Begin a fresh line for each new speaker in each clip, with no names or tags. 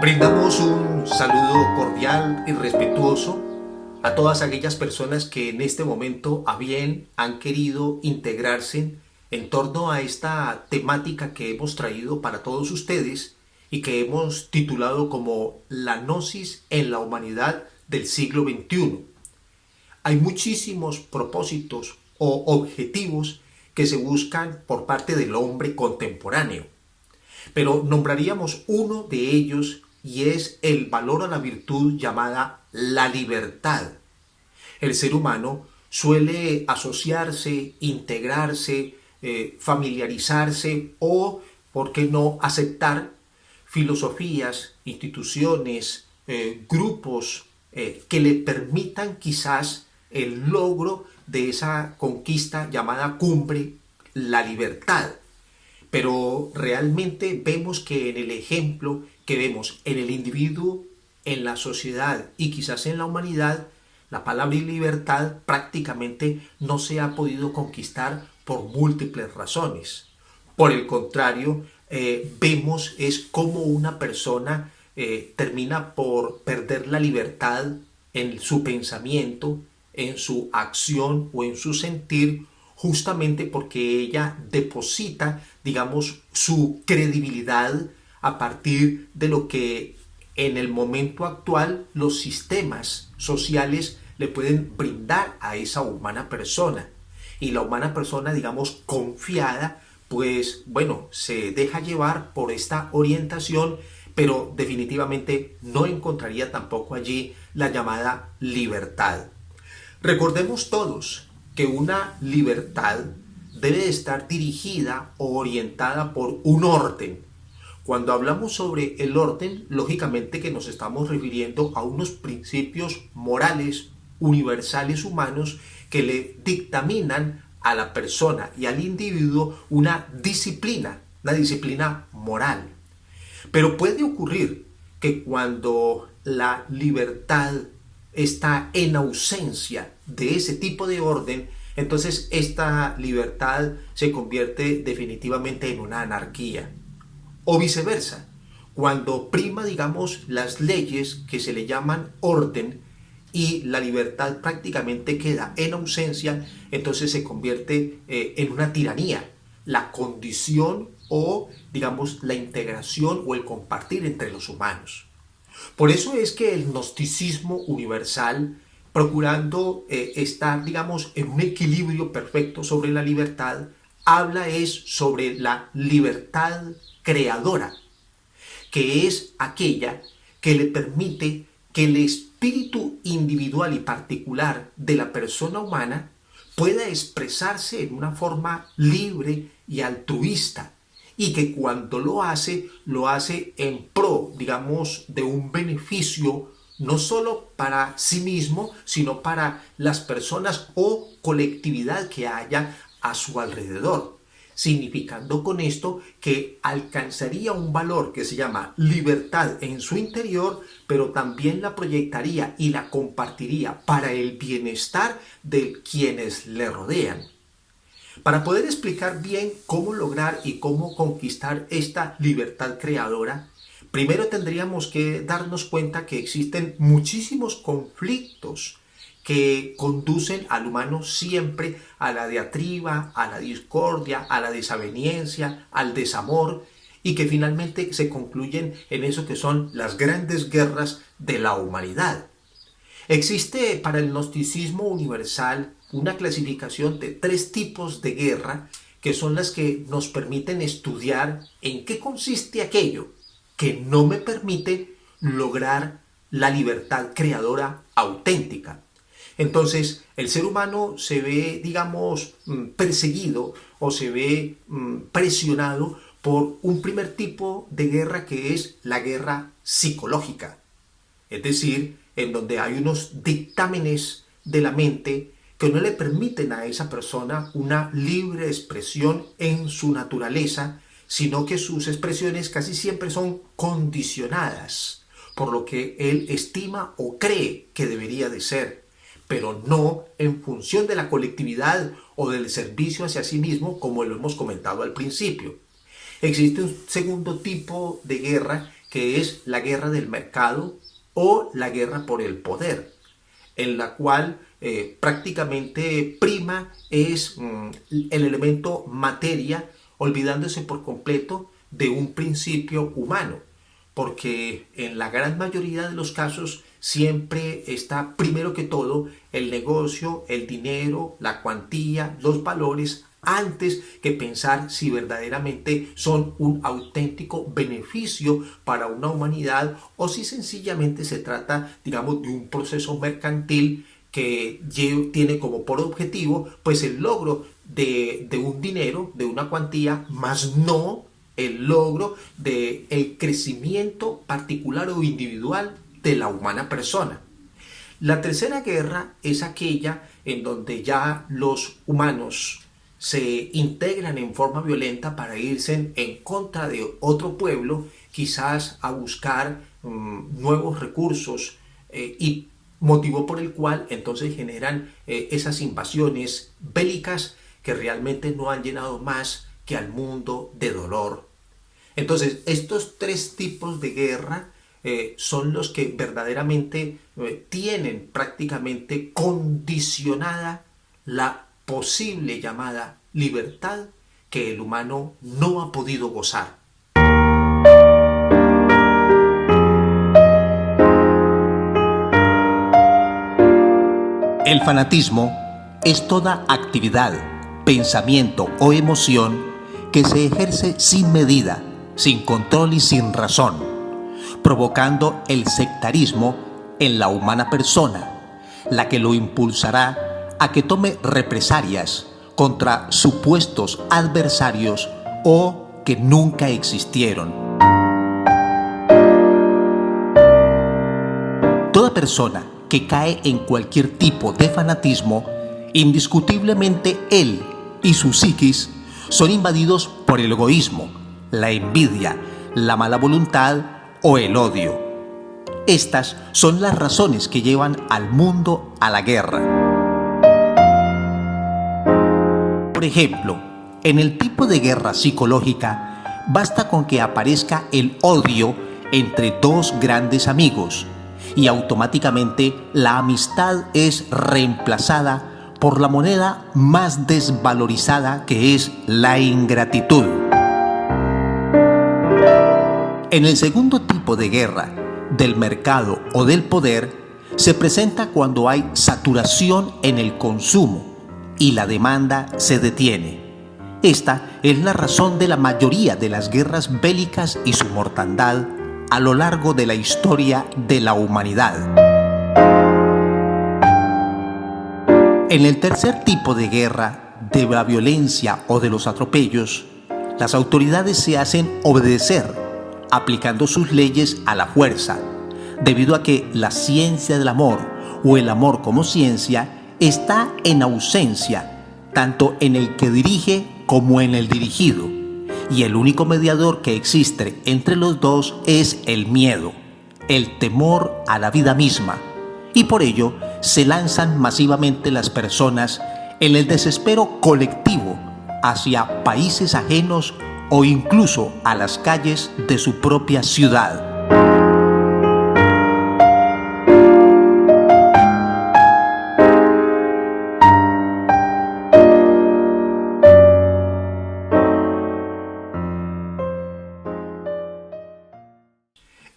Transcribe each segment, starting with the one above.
Brindamos un saludo cordial y respetuoso a todas aquellas personas que en este momento a bien han querido integrarse en torno a esta temática que hemos traído para todos ustedes y que hemos titulado como la gnosis en la humanidad del siglo XXI. Hay muchísimos propósitos o objetivos que se buscan por parte del hombre contemporáneo, pero nombraríamos uno de ellos y es el valor a la virtud llamada la libertad. El ser humano suele asociarse, integrarse, familiarizarse o, por qué no, aceptar filosofías, instituciones, grupos que le permitan quizás el logro de esa conquista llamada cumbre, la libertad. Pero realmente vemos que en el ejemplo que vemos en el individuo, en la sociedad y quizás en la humanidad, la palabra libertad prácticamente no se ha podido conquistar por múltiples razones. Por el contrario, vemos es cómo una persona termina por perder la libertad en su pensamiento, en su acción o en su sentir, justamente porque ella deposita, digamos, su credibilidad a partir de lo que en el momento actual los sistemas sociales le pueden brindar a esa humana persona. Y la humana persona, digamos, confiada, pues bueno, se deja llevar por esta orientación, pero definitivamente no encontraría tampoco allí la llamada libertad. Recordemos todos que una libertad debe estar dirigida o orientada por un orden. Cuando hablamos sobre el orden, lógicamente que nos estamos refiriendo a unos principios morales universales humanos que le dictaminan a la persona y al individuo una disciplina moral. Pero puede ocurrir que cuando la libertad está en ausencia de ese tipo de orden, entonces esta libertad se convierte definitivamente en una anarquía. O viceversa, cuando prima, digamos, las leyes que se le llaman orden y la libertad prácticamente queda en ausencia, entonces se convierte en una tiranía. La condición o, digamos, la integración o el compartir entre los humanos. Por eso es que el gnosticismo universal, procurando estar, digamos, en un equilibrio perfecto sobre la libertad, habla es sobre la libertad creadora, que es aquella que le permite que el espíritu individual y particular de la persona humana pueda expresarse en una forma libre y altruista, y que cuando lo hace en pro, digamos, de un beneficio no solo para sí mismo, sino para las personas o colectividad que haya a su alrededor, significando con esto que alcanzaría un valor que se llama libertad en su interior, pero también la proyectaría y la compartiría para el bienestar de quienes le rodean. Para poder explicar bien cómo lograr y cómo conquistar esta libertad creadora, primero tendríamos que darnos cuenta que existen muchísimos conflictos que conducen al humano siempre a la diatriba, a la discordia, a la desaveniencia, al desamor, y que finalmente se concluyen en eso que son las grandes guerras de la humanidad. Existe para el gnosticismo universal una clasificación de 3 tipos de guerra que son las que nos permiten estudiar en qué consiste aquello que no me permite lograr la libertad creadora auténtica. Entonces, el ser humano se ve, digamos, perseguido o se ve presionado por un primer tipo de guerra que es la guerra psicológica. Es decir, en donde hay unos dictámenes de la mente que no le permiten a esa persona una libre expresión en su naturaleza, sino que sus expresiones casi siempre son condicionadas por lo que él estima o cree que debería de ser, pero no en función de la colectividad o del servicio hacia sí mismo, como lo hemos comentado al principio. Existe un segundo tipo de guerra que es la guerra del mercado o la guerra por el poder, en la cual prácticamente prima es el elemento materia, olvidándose por completo de un principio humano, porque en la gran mayoría de los casos siempre está primero que todo el negocio, el dinero, la cuantía, los valores, antes que pensar si verdaderamente son un auténtico beneficio para una humanidad o si sencillamente se trata, digamos, de un proceso mercantil que tiene como por objetivo pues el logro de un dinero, de una cuantía, más no el logro del crecimiento particular o individual de la humana persona. La tercera guerra es aquella en donde ya los humanos se integran en forma violenta para irse en contra de otro pueblo, quizás a buscar nuevos recursos y motivo por el cual entonces generan esas invasiones bélicas que realmente no han llenado más que al mundo de dolor. Entonces, estos tres tipos de guerra son los que verdaderamente tienen prácticamente condicionada la posible llamada libertad que el humano no ha podido gozar. El fanatismo es toda actividad, pensamiento o emoción que se ejerce sin medida, sin control y sin razón, provocando el sectarismo en la humana persona, la que lo impulsará a que tome represalias contra supuestos adversarios o que nunca existieron. Toda persona que cae en cualquier tipo de fanatismo, indiscutiblemente él y su psiquis son invadidos por el egoísmo, la envidia, la mala voluntad o el odio. Estas son las razones que llevan al mundo a la guerra. Por ejemplo, en el tipo de guerra psicológica, basta con que aparezca el odio entre dos grandes amigos y automáticamente la amistad es reemplazada por la moneda más desvalorizada, que es la ingratitud. En el segundo tipo de guerra, del mercado o del poder, se presenta cuando hay saturación en el consumo y la demanda se detiene. Esta es la razón de la mayoría de las guerras bélicas y su mortandad a lo largo de la historia de la humanidad. En el tercer tipo de guerra, de la violencia o de los atropellos, las autoridades se hacen obedecer, aplicando sus leyes a la fuerza, debido a que la ciencia del amor o el amor como ciencia está en ausencia, tanto en el que dirige como en el dirigido. Y el único mediador que existe entre los dos es el miedo, el temor a la vida misma, y por ello se lanzan masivamente las personas en el desespero colectivo hacia países ajenos o incluso a las calles de su propia ciudad.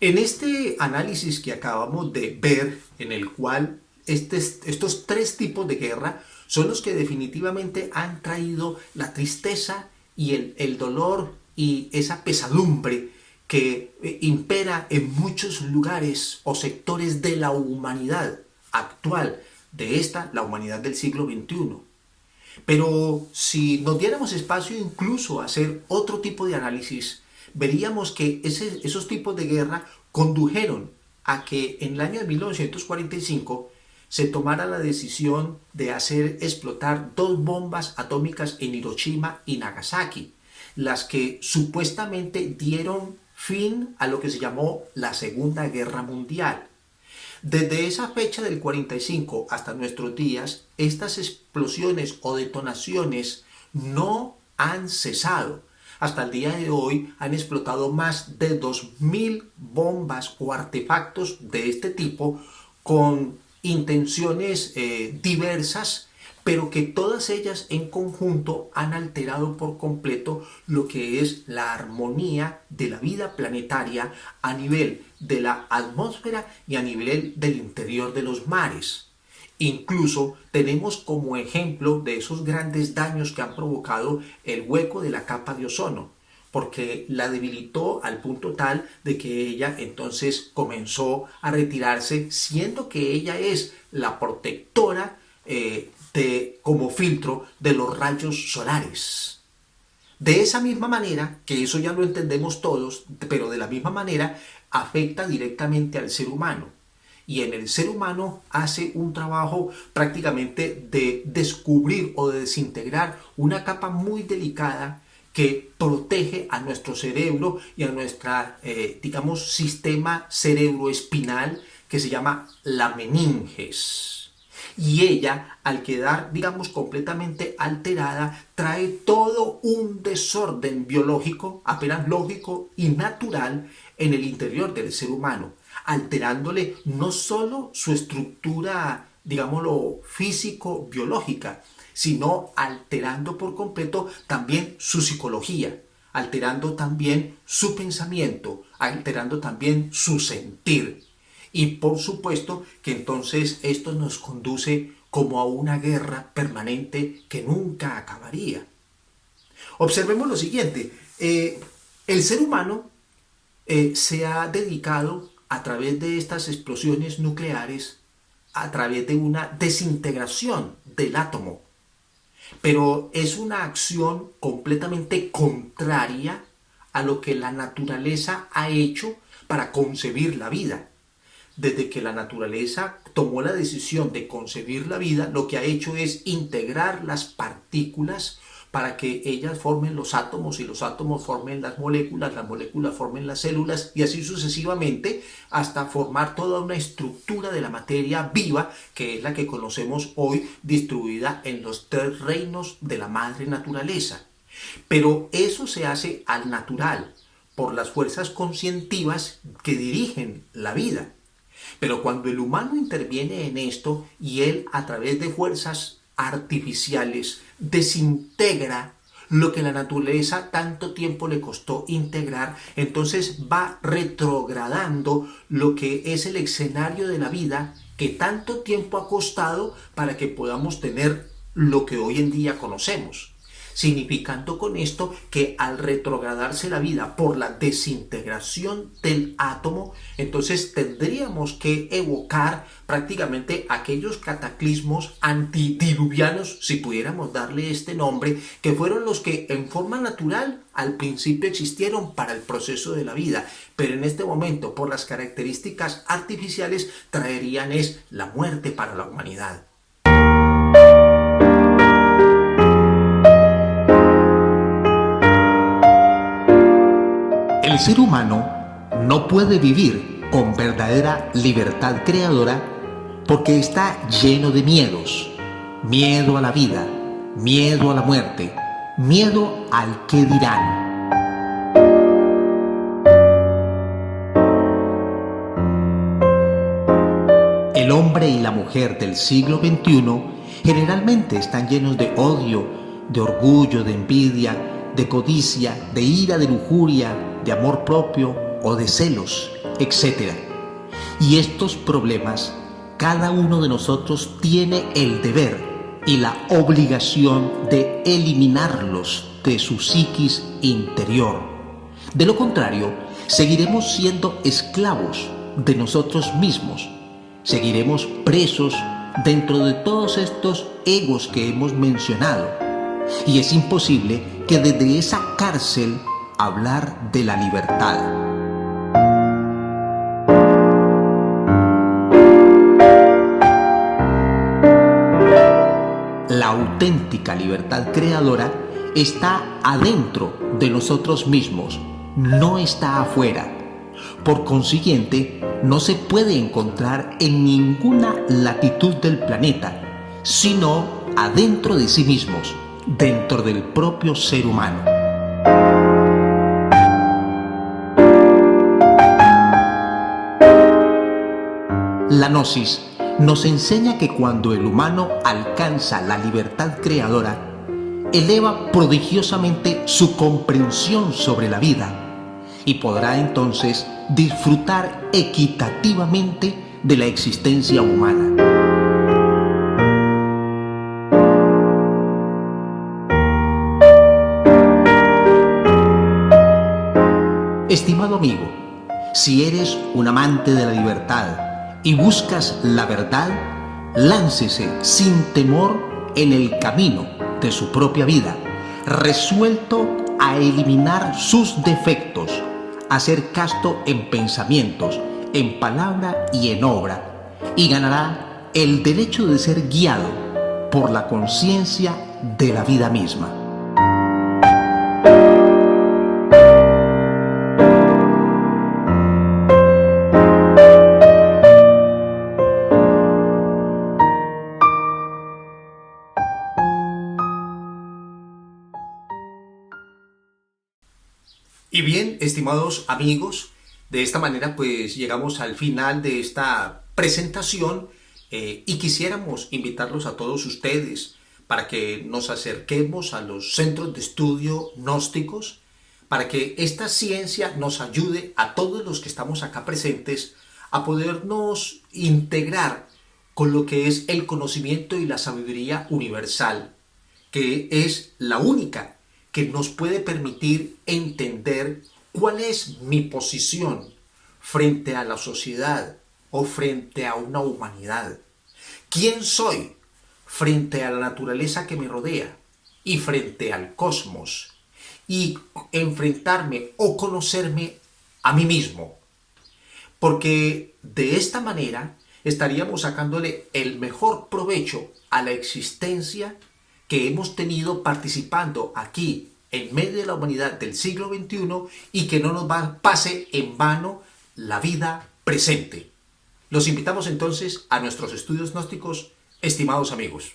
En este análisis que acabamos de ver, en el cual estos tres tipos de guerra son los que definitivamente han traído la tristeza y el dolor y esa pesadumbre que impera en muchos lugares o sectores de la humanidad actual, la humanidad del siglo XXI. Pero si nos diéramos espacio incluso a hacer otro tipo de análisis, veríamos que esos tipos de guerra condujeron a que en el año de 1945 se tomara la decisión de hacer explotar 2 bombas atómicas en Hiroshima y Nagasaki, las que supuestamente dieron fin a lo que se llamó la Segunda Guerra Mundial. Desde esa fecha del 45 hasta nuestros días, estas explosiones o detonaciones no han cesado. hasta el día de hoy han explotado más de 2000 bombas o artefactos de este tipo con intenciones diversas, pero que todas ellas en conjunto han alterado por completo lo que es la armonía de la vida planetaria a nivel de la atmósfera y a nivel del interior de los mares. Incluso tenemos como ejemplo de esos grandes daños que han provocado el hueco de la capa de ozono, porque la debilitó al punto tal de que ella entonces comenzó a retirarse, siendo que ella es la protectora como filtro de los rayos solares. De esa misma manera, que eso ya lo entendemos todos, pero de la misma manera afecta directamente al ser humano. Y en el ser humano hace un trabajo prácticamente de descubrir o de desintegrar una capa muy delicada que protege a nuestro cerebro y a nuestro, sistema cerebroespinal, que se llama la meninges. Y ella, al quedar, completamente alterada, trae todo un desorden biológico, apenas lógico y natural, en el interior del ser humano, alterándole no solo su estructura, físico-biológica, sino alterando por completo también su psicología, alterando también su pensamiento, alterando también su sentir. Y por supuesto que entonces esto nos conduce como a una guerra permanente que nunca acabaría. Observemos lo siguiente, el ser humano se ha dedicado a través de estas explosiones nucleares, a través de una desintegración del átomo. Pero es una acción completamente contraria a lo que la naturaleza ha hecho para concebir la vida. Desde que la naturaleza tomó la decisión de concebir la vida, lo que ha hecho es integrar las partículas para que ellas formen los átomos y los átomos formen las moléculas formen las células y así sucesivamente hasta formar toda una estructura de la materia viva que es la que conocemos hoy distribuida en los 3 reinos de la madre naturaleza. Pero eso se hace al natural por las fuerzas conscientivas que dirigen la vida. Pero cuando el humano interviene en esto y él a través de fuerzas artificiales desintegra lo que la naturaleza tanto tiempo le costó integrar, entonces va retrogradando lo que es el escenario de la vida que tanto tiempo ha costado para que podamos tener lo que hoy en día conocemos. Significando con esto que al retrogradarse la vida por la desintegración del átomo, entonces tendríamos que evocar prácticamente aquellos cataclismos antidiluvianos, si pudiéramos darle este nombre, que fueron los que en forma natural al principio existieron para el proceso de la vida, pero en este momento por las características artificiales traerían la muerte para la humanidad. El ser humano no puede vivir con verdadera libertad creadora porque está lleno de miedos. Miedo a la vida, miedo a la muerte, miedo al qué dirán. El hombre y la mujer del siglo XXI generalmente están llenos de odio, de orgullo, de envidia, de codicia, de ira, de lujuria, de amor propio o de celos, etc. Y estos problemas, cada uno de nosotros tiene el deber y la obligación de eliminarlos de su psiquis interior. De lo contrario, seguiremos siendo esclavos de nosotros mismos. Seguiremos presos dentro de todos estos egos que hemos mencionado. Y es imposible que desde esa cárcel hablar de la libertad. La auténtica libertad creadora está adentro de nosotros mismos, no está afuera. Por consiguiente, no se puede encontrar en ninguna latitud del planeta, sino adentro de sí mismos, dentro del propio ser humano. Gnosis nos enseña que cuando el humano alcanza la libertad creadora, eleva prodigiosamente su comprensión sobre la vida y podrá entonces disfrutar equitativamente de la existencia humana. Estimado amigo, si eres un amante de la libertad y buscas la verdad, láncese sin temor en el camino de su propia vida, resuelto a eliminar sus defectos, a ser casto en pensamientos, en palabra y en obra, y ganará el derecho de ser guiado por la conciencia de la vida misma. Y bien, estimados amigos, de esta manera pues llegamos al final de esta presentación y quisiéramos invitarlos a todos ustedes para que nos acerquemos a los centros de estudio gnósticos, para que esta ciencia nos ayude a todos los que estamos acá presentes a podernos integrar con lo que es el conocimiento y la sabiduría universal, que es la única que nos puede permitir entender cuál es mi posición frente a la sociedad o frente a una humanidad. ¿Quién soy frente a la naturaleza que me rodea y frente al cosmos? Y enfrentarme o conocerme a mí mismo. Porque de esta manera estaríamos sacándole el mejor provecho a la existencia que hemos tenido participando aquí en medio de la humanidad del siglo XXI y que no nos pase en vano la vida presente. Los invitamos entonces a nuestros estudios gnósticos, estimados amigos.